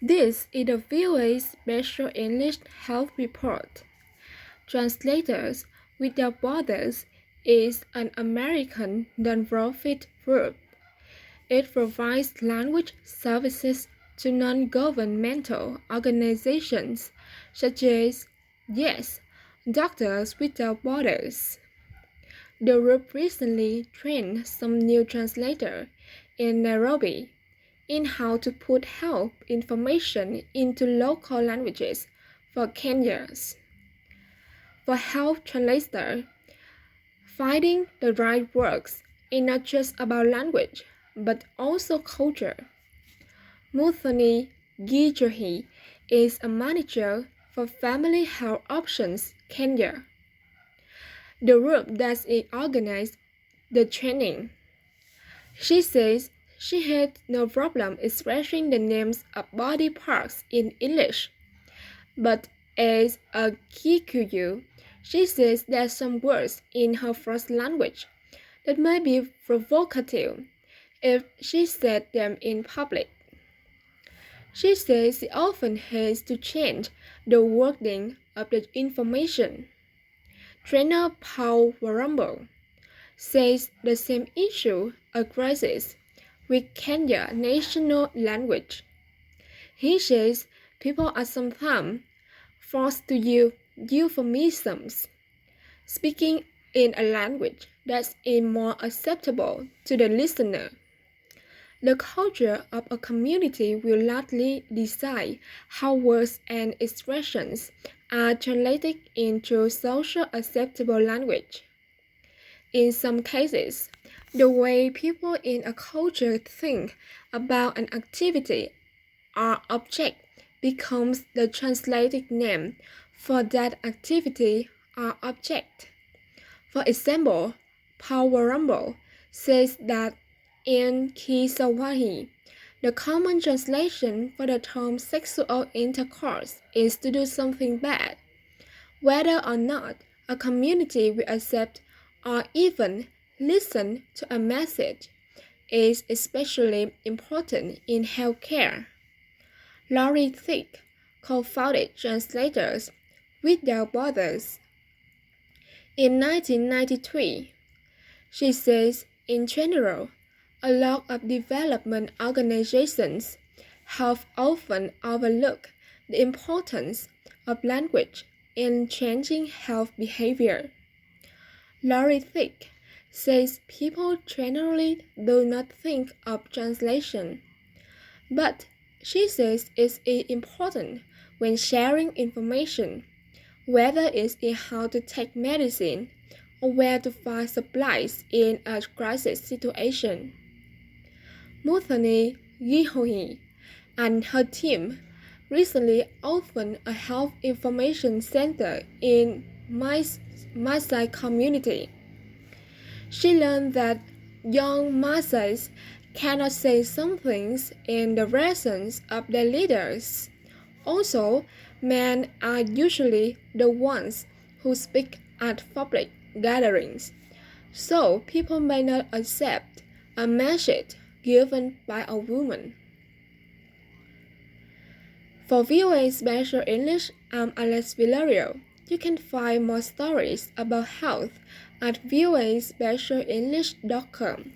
This is the VOA Special English Health Report. Translators Without Borders is an American non-profit group. It provides language services to non-governmental organizations such as YES, Doctors Without Borders. The group recently trained some new translators in Nairobi in how to put health information into local languages for Kenyans. For health translators, finding the right words is not just about language, but also culture. Muthoni Gijohi is a manager for Family Health Options Kenya. The group that organized the training. She says she had no problem expressing the names of body parts in English. But as a Kikuyu, she says there are some words in her first language that might be provocative if she said them in public. She says she often has to change the wording of the information. Trainer Paul Warumbo says the same issue arises with Kenya national language. He says people are sometimes forced to use euphemisms, speaking in a language that is more acceptable to the listener. The culture of a community will largely decide how words and expressions are translated into social acceptable language. In some cases, the way people in a culture think about an activity or object becomes the translated name for that activity or object. For example, Paul Warumbo says that in Kiswahili, the common translation for the term sexual intercourse is to do something bad. Whether or not a community will accept or even listen to a message is especially important in healthcare. Laurie Thick co-founded Translators Without Borders in 1993. She says, in general, a lot of development organizations have often overlooked the importance of language in changing health behavior. Laurie Thick says people generally do not think of translation, but she says it's important when sharing information, whether it's in how to take medicine or where to find supplies in a crisis situation. Muthoni Gihohi and her team recently opened a health information center in Maasai community. She learned that young Maasais cannot say some things in the presence of their leaders. Also, men are usually the ones who speak at public gatherings, so people may not accept a message given by a woman. For VOA Special English, I'm Alex Villario. You can find more stories about health at voaspecialenglish.com.